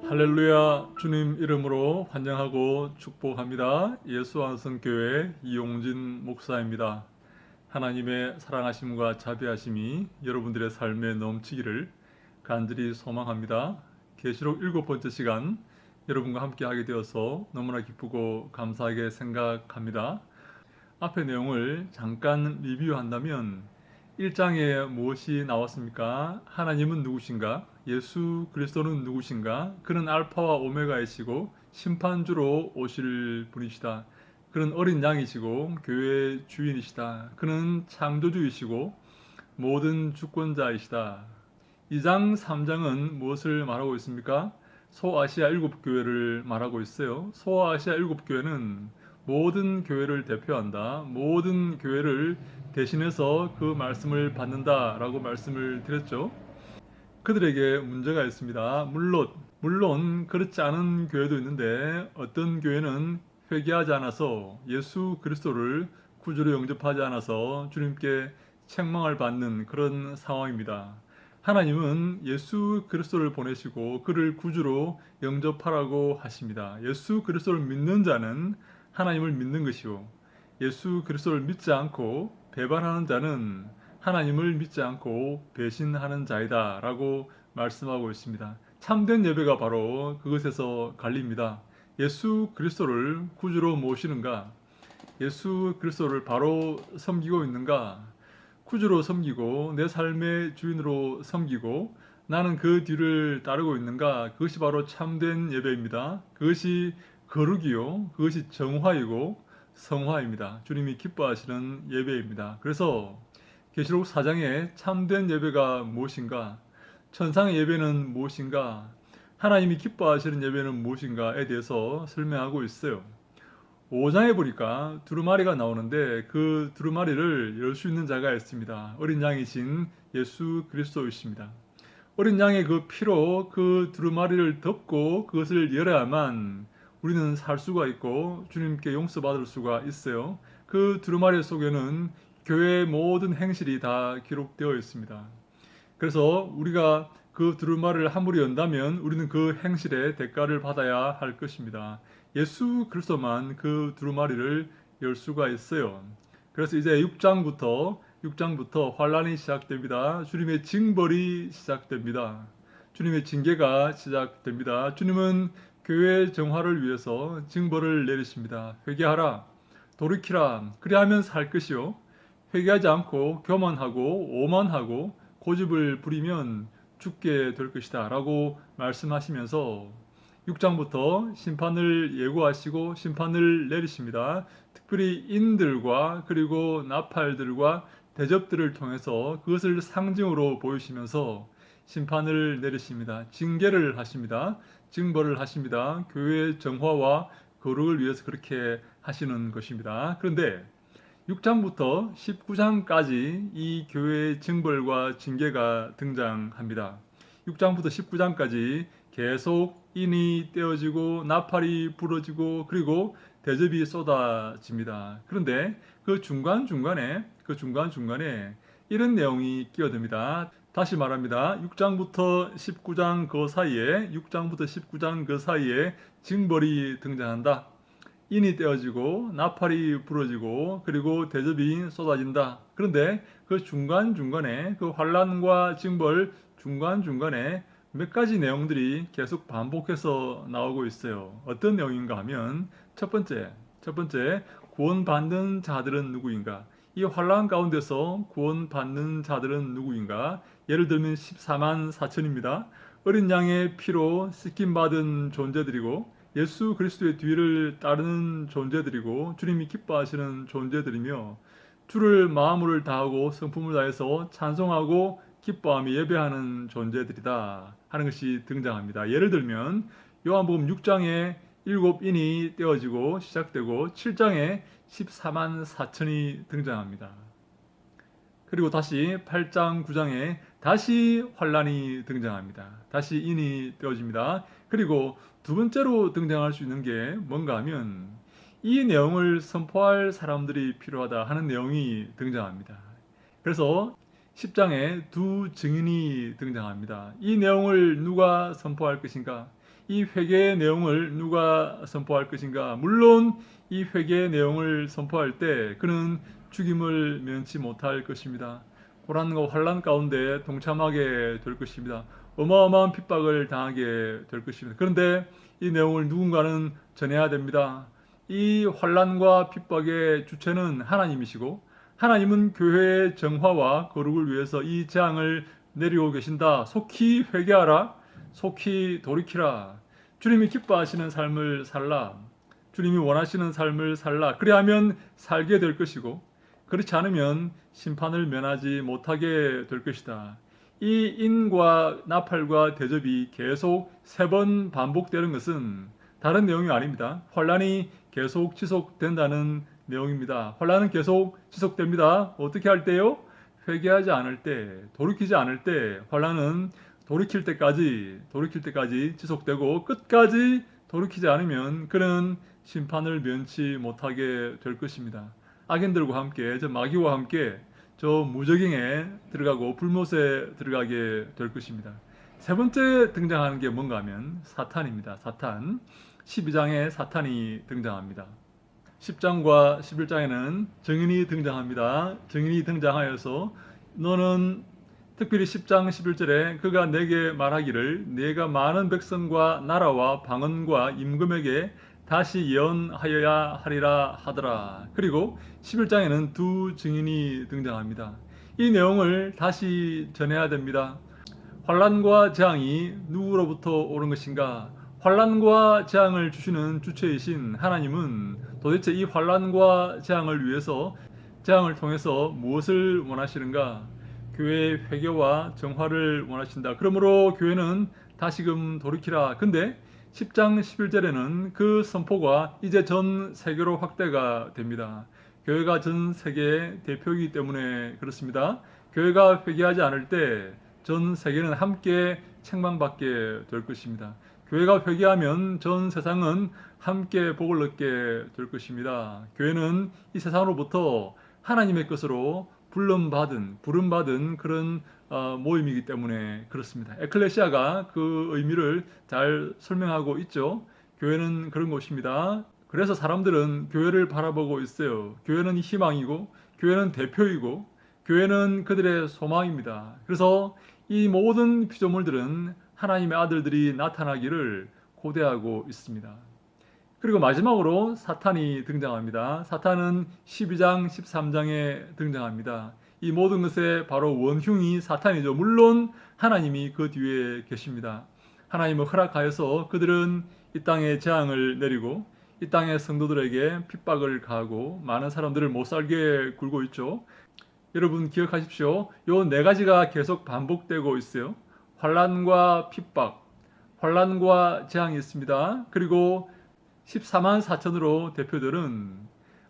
할렐루야. 주님 이름으로 환영하고 축복합니다. 예수왕성교회 이용진 목사입니다. 하나님의 사랑하심과 자비하심이 여러분들의 삶에 넘치기를 간절히 소망합니다. 계시록 7번째 시간 여러분과 함께 하게 되어서 너무나 기쁘고 감사하게 생각합니다. 앞의 내용을 잠깐 리뷰한다면 1장에 무엇이 나왔습니까? 하나님은 누구신가? 예수 그리스도는 누구신가? 그는 알파와 오메가이시고 심판주로 오실 분이시다. 그는 어린 양이시고 교회의 주인이시다. 그는 창조주이시고 모든 주권자이시다. 2장, 3장은 무엇을 말하고 있습니까? 소아시아 7교회를 말하고 있어요. 소아시아 7교회는 모든 교회를 대표한다. 모든 교회를 대신해서 그 말씀을 받는다라고 말씀을 드렸죠. 그들에게 문제가 있습니다. 물론 그렇지 않은 교회도 있는데 어떤 교회는 회개하지 않아서 예수 그리스도를 구주로 영접하지 않아서 주님께 책망을 받는 그런 상황입니다. 하나님은 예수 그리스도를 보내시고 그를 구주로 영접하라고 하십니다. 예수 그리스도를 믿는 자는 하나님을 믿는 것이요, 예수 그리스도를 믿지 않고 배반하는 자는 하나님을 믿지 않고 배신하는 자이다 라고 말씀하고 있습니다. 참된 예배가 바로 그것에서 갈립니다. 예수 그리스도를 구주로 모시는가? 예수 그리스도를 바로 섬기고 있는가? 구주로 섬기고 내 삶의 주인으로 섬기고 나는 그 뒤를 따르고 있는가? 그것이 바로 참된 예배입니다. 그것이 거룩이요, 그것이 정화이고 성화입니다. 주님이 기뻐하시는 예배입니다. 그래서 계시록 4장에 참된 예배가 무엇인가? 천상의 예배는 무엇인가? 하나님이 기뻐하시는 예배는 무엇인가에 대해서 설명하고 있어요. 5장에 보니까 두루마리가 나오는데 그 두루마리를 열 수 있는 자가 있습니다. 어린 양이신 예수 그리스도이십니다. 어린 양의 그 피로 그 두루마리를 덮고 그것을 열어야만 우리는 살 수가 있고 주님께 용서받을 수가 있어요. 그 두루마리 속에는 교회의 모든 행실이 다 기록되어 있습니다. 그래서 우리가 그 두루마리를 함부로 연다면 우리는 그 행실의 대가를 받아야 할 것입니다. 예수 그리스도만 그 두루마리를 열 수가 있어요. 그래서 이제 6장부터 환란이 시작됩니다. 주님의 징벌이 시작됩니다. 주님의 징계가 시작됩니다. 주님은 교회의 정화를 위해서 징벌을 내리십니다. 회개하라, 돌이키라, 그리하면 살 것이요, 회개하지 않고 교만하고 오만하고 고집을 부리면 죽게 될 것이다 라고 말씀하시면서 6장부터 심판을 예고하시고 심판을 내리십니다. 특별히 인들과 그리고 나팔들과 대접들을 통해서 그것을 상징으로 보이시면서 심판을 내리십니다. 징계를 하십니다. 징벌을 하십니다. 교회의 정화와 거룩을 위해서 그렇게 하시는 것입니다. 그런데 6장부터 19장까지 이 교회의 징벌과 징계가 등장합니다. 6장부터 19장까지 계속 인이 떼어지고 나팔이 부러지고 그리고 대접이 쏟아집니다. 그런데 그 중간중간에 이런 내용이 끼어듭니다. 다시 말합니다. 6장부터 19장 그 사이에 징벌이 등장한다. 인이 떼어지고 나팔이 부러지고 그리고 대접이 쏟아진다. 그런데 그 중간중간에 그 환란과 징벌 중간중간에 몇 가지 내용들이 계속 반복해서 나오고 있어요. 어떤 내용인가 하면 첫 번째 구원받는 자들은 누구인가? 이 환란 가운데서 구원받는 자들은 누구인가? 예를 들면 14만 4천입니다. 어린 양의 피로 씻김받은 존재들이고 예수 그리스도의 뒤를 따르는 존재들이고 주님이 기뻐하시는 존재들이며 주를 마음을 다하고 성품을 다해서 찬송하고 기뻐하며 예배하는 존재들이다 하는 것이 등장합니다. 예를 들면 요한복음 6장에 7인이 떼어지고 시작되고 7장에 14만 4천이 등장합니다. 그리고 다시 8장 9장에 다시 환란이 등장합니다. 다시 인이 떼어집니다. 그리고 두 번째로 등장할 수 있는 게 뭔가 하면 이 내용을 선포할 사람들이 필요하다 하는 내용이 등장합니다. 그래서 10장에 두 증인이 등장합니다. 이 내용을 누가 선포할 것인가? 이 회개의 내용을 누가 선포할 것인가? 물론 이 회개의 내용을 선포할 때 그는 죽임을 면치 못할 것입니다. 고난과 환난 가운데 동참하게 될 것입니다. 어마어마한 핍박을 당하게 될 것입니다. 그런데 이 내용을 누군가는 전해야 됩니다. 이 환난과 핍박의 주체는 하나님이시고 하나님은 교회의 정화와 거룩을 위해서 이 재앙을 내리고 계신다. 속히 회개하라. 속히 돌이키라. 주님이 기뻐하시는 삶을 살라. 주님이 원하시는 삶을 살라. 그리하면 살게 될 것이고 그렇지 않으면 심판을 면하지 못하게 될 것이다. 이 인과 나팔과 대접이 계속 3번 반복되는 것은 다른 내용이 아닙니다. 환란이 계속 지속된다는 내용입니다. 환란은 계속 지속됩니다. 어떻게 할 때요? 회개하지 않을 때, 돌이키지 않을 때 환란은 돌이킬 때까지 지속되고 끝까지 돌이키지 않으면 그는 심판을 면치 못하게 될 것입니다. 악인들과 함께, 저 마귀와 함께 저 무저갱에 들어가고 불못에 들어가게 될 것입니다. 3번째 등장하는 게 뭔가 하면 사탄입니다. 사탄. 12장에 사탄이 등장합니다. 10장과 11장에는 증인이 등장합니다. 증인이 등장하여서 너는 특별히 10장 11절에 그가 내게 말하기를 내가 많은 백성과 나라와 방언과 임금에게 다시 예언하여야 하리라 하더라. 그리고 11장에는 2 증인이 등장합니다. 이 내용을 다시 전해야 됩니다. 환난과 재앙이 누구로부터 오는 것인가? 환난과 재앙을 주시는 주체이신 하나님은 도대체 이 환난과 재앙을 위해서 재앙을 통해서 무엇을 원하시는가? 교회의 회개와 정화를 원하신다. 그러므로 교회는 다시금 돌이키라. 근데 10장 11절에는 그 선포가 이제 전 세계로 확대가 됩니다. 교회가 전 세계의 대표이기 때문에 그렇습니다. 교회가 회개하지 않을 때 전 세계는 함께 책망받게 될 것입니다. 교회가 회개하면 전 세상은 함께 복을 얻게 될 것입니다. 교회는 이 세상으로부터 하나님의 것으로 부름받은 그런 모임이기 때문에 그렇습니다. 에클레시아가 그 의미를 잘 설명하고 있죠. 교회는 그런 곳입니다. 그래서 사람들은 교회를 바라보고 있어요. 교회는 희망이고 교회는 대표이고 교회는 그들의 소망입니다. 그래서 이 모든 피조물들은 하나님의 아들들이 나타나기를 고대하고 있습니다. 그리고 마지막으로 사탄이 등장합니다. 사탄은 12장, 13장에 등장합니다. 이 모든 것의 바로 원흉이 사탄이죠. 물론 하나님이 그 뒤에 계십니다. 하나님은 허락하여서 그들은 이 땅에 재앙을 내리고 이 땅의 성도들에게 핍박을 가하고 많은 사람들을 못 살게 굴고 있죠. 여러분 기억하십시오. 요 4가지가 계속 반복되고 있어요. 환난과 핍박, 환난과 재앙이 있습니다. 그리고 14만 4천으로 대표들은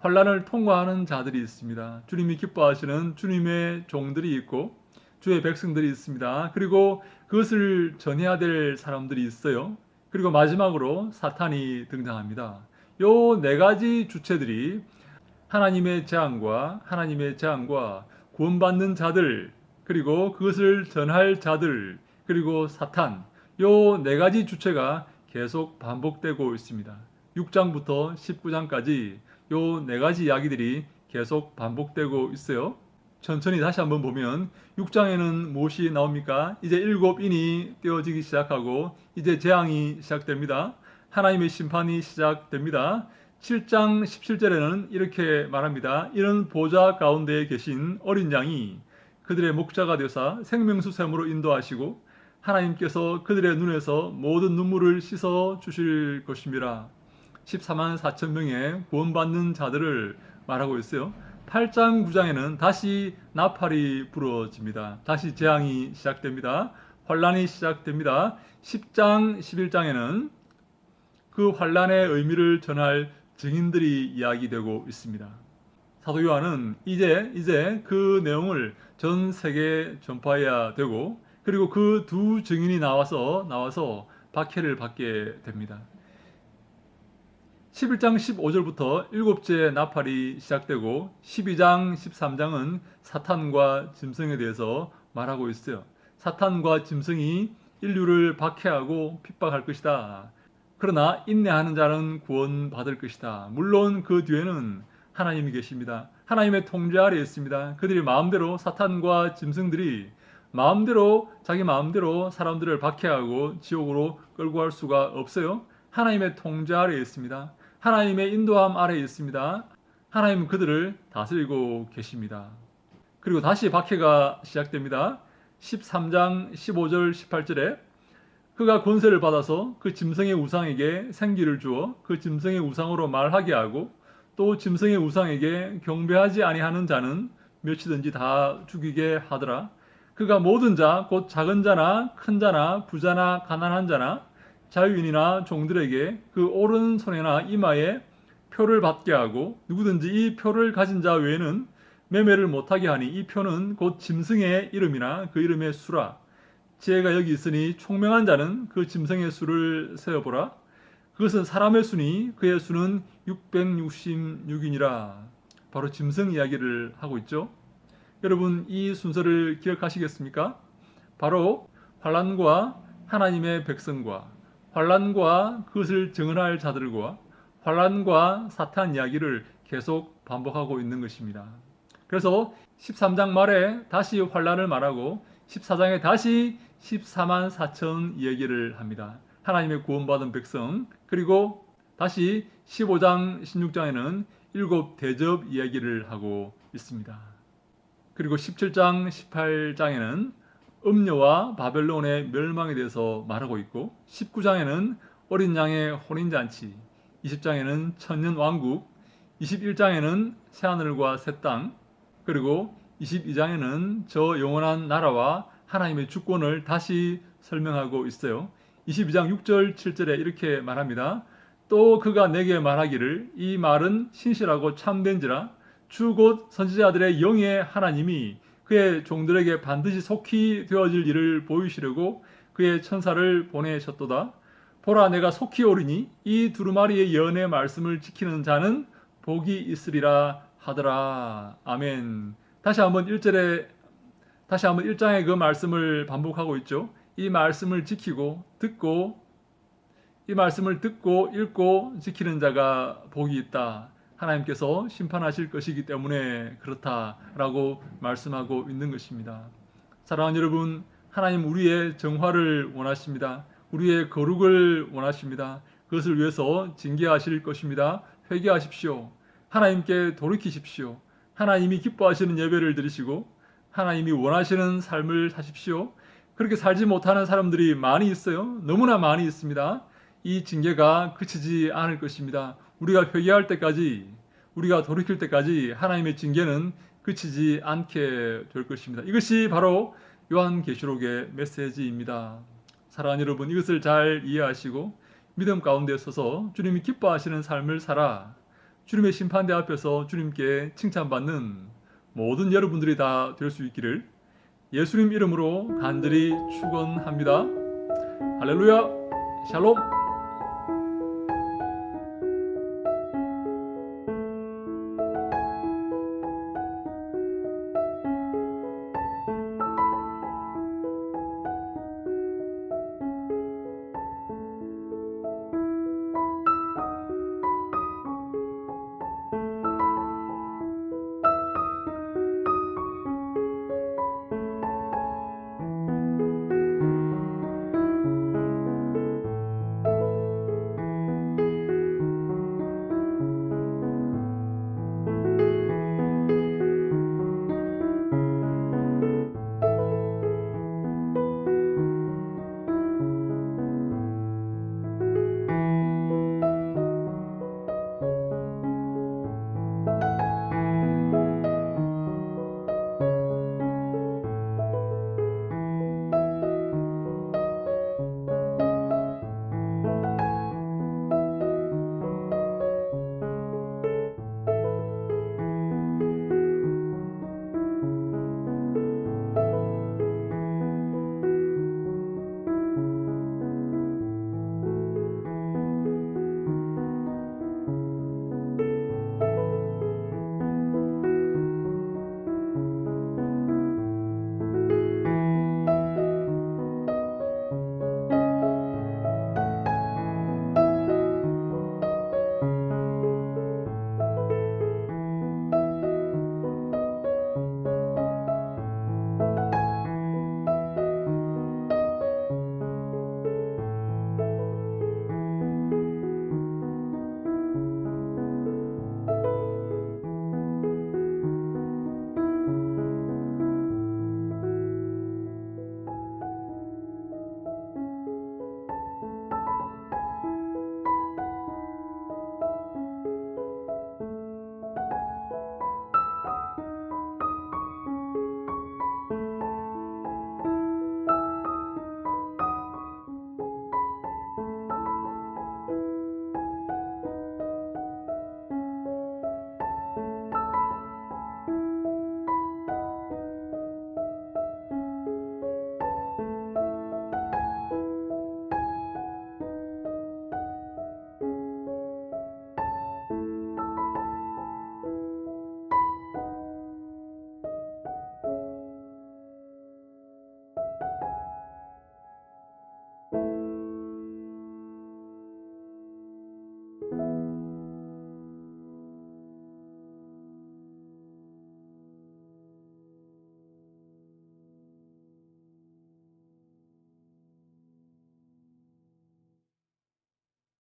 환난을 통과하는 자들이 있습니다. 주님이 기뻐하시는 주님의 종들이 있고 주의 백성들이 있습니다. 그리고 그것을 전해야 될 사람들이 있어요. 그리고 마지막으로 사탄이 등장합니다. 요 4가지 주체들이 하나님의 재앙과 구원받는 자들 그리고 그것을 전할 자들 그리고 사탄 요 4가지 주체가 계속 반복되고 있습니다. 6장부터 19장까지 요 4가지 이야기들이 계속 반복되고 있어요. 천천히 다시 한번 보면 6장에는 무엇이 나옵니까? 이제 7인이 떼어지기 시작하고 이제 재앙이 시작됩니다. 하나님의 심판이 시작됩니다. 7장 17절에는 이렇게 말합니다. 이런 보좌 가운데에 계신 어린 양이 그들의 목자가 되사 생명수 샘으로 인도하시고 하나님께서 그들의 눈에서 모든 눈물을 씻어 주실 것입니다. 14만 4천 명의 구원받는 자들을 말하고 있어요. 8장 9장에는 다시 나팔이 불어집니다. 다시 재앙이 시작됩니다. 환란이 시작됩니다. 10장 11장에는 그 환란의 의미를 전할 증인들이 이야기되고 있습니다. 사도 요한은 이제 그 내용을 전 세계에 전파해야 되고 그리고 그 2 증인이 나와서 박해를 받게 됩니다. 11장 15절부터 7째 나팔이 시작되고 12장 13장은 사탄과 짐승에 대해서 말하고 있어요. 사탄과 짐승이 인류를 박해하고 핍박할 것이다. 그러나 인내하는 자는 구원받을 것이다. 물론 그 뒤에는 하나님이 계십니다. 하나님의 통제 아래에 있습니다. 그들이 마음대로 사탄과 짐승들이 자기 마음대로 사람들을 박해하고 지옥으로 끌고 갈 수가 없어요. 하나님의 통제 아래에 있습니다. 하나님의 인도함 아래에 있습니다. 하나님은 그들을 다스리고 계십니다. 그리고 다시 박해가 시작됩니다. 13장 15절 18절에 그가 권세를 받아서 그 짐승의 우상에게 생기를 주어 그 짐승의 우상으로 말하게 하고 또 짐승의 우상에게 경배하지 아니하는 자는 몇이든지 다 죽이게 하더라. 그가 모든 자 곧 작은 자나 큰 자나 부자나 가난한 자나 자유인이나 종들에게 그 오른손에나 이마에 표를 받게 하고 누구든지 이 표를 가진 자 외에는 매매를 못하게 하니 이 표는 곧 짐승의 이름이나 그 이름의 수라. 지혜가 여기 있으니 총명한 자는 그 짐승의 수를 세어보라. 그것은 사람의 수니 그의 수는 666이니라. 바로 짐승 이야기를 하고 있죠. 여러분 이 순서를 기억하시겠습니까? 바로 환난과 하나님의 백성과 환난과 그것을 증언할 자들과 환난과 사탄 이야기를 계속 반복하고 있는 것입니다. 그래서 13장 말에 다시 환난을 말하고 14장에 다시 14만 4천 얘기를 합니다. 하나님의 구원받은 백성. 그리고 다시 15장 16장에는 7 대접 이야기를 하고 있습니다. 그리고 17장 18장에는 음녀와 바벨론의 멸망에 대해서 말하고 있고 19장에는 어린 양의 혼인잔치, 20장에는 천년 왕국, 21장에는 새하늘과 새 땅, 그리고 22장에는 저 영원한 나라와 하나님의 주권을 다시 설명하고 있어요. 22장 6절 7절에 이렇게 말합니다. 또 그가 내게 말하기를 이 말은 신실하고 참된지라 주 곧 선지자들의 영의 하나님이 그의 종들에게 반드시 속히 되어질 일을 보이시려고 그의 천사를 보내셨도다. 보라 내가 속히 오리니 이 두루마리의 예언의 말씀을 지키는 자는 복이 있으리라 하더라. 아멘. 다시 한번 1장의 그 말씀을 반복하고 있죠. 이 말씀을 지키고 듣고 이 말씀을 듣고 읽고 지키는 자가 복이 있다. 하나님께서 심판하실 것이기 때문에 그렇다라고 말씀하고 있는 것입니다. 사랑하는 여러분, 하나님 우리의 정화를 원하십니다. 우리의 거룩을 원하십니다. 그것을 위해서 징계하실 것입니다. 회개하십시오. 하나님께 돌이키십시오. 하나님이 기뻐하시는 예배를 드리시고 하나님이 원하시는 삶을 사십시오. 그렇게 살지 못하는 사람들이 많이 있어요. 너무나 많이 있습니다. 이 징계가 그치지 않을 것입니다. 우리가 회개할 때까지, 우리가 돌이킬 때까지 하나님의 징계는 그치지 않게 될 것입니다. 이것이 바로 요한계시록의 메시지입니다. 사랑하는 여러분, 이것을 잘 이해하시고 믿음 가운데 서서 주님이 기뻐하시는 삶을 살아 주님의 심판대 앞에서 주님께 칭찬받는 모든 여러분들이 다 될 수 있기를 예수님 이름으로 간절히 축원합니다. 할렐루야, 샬롬.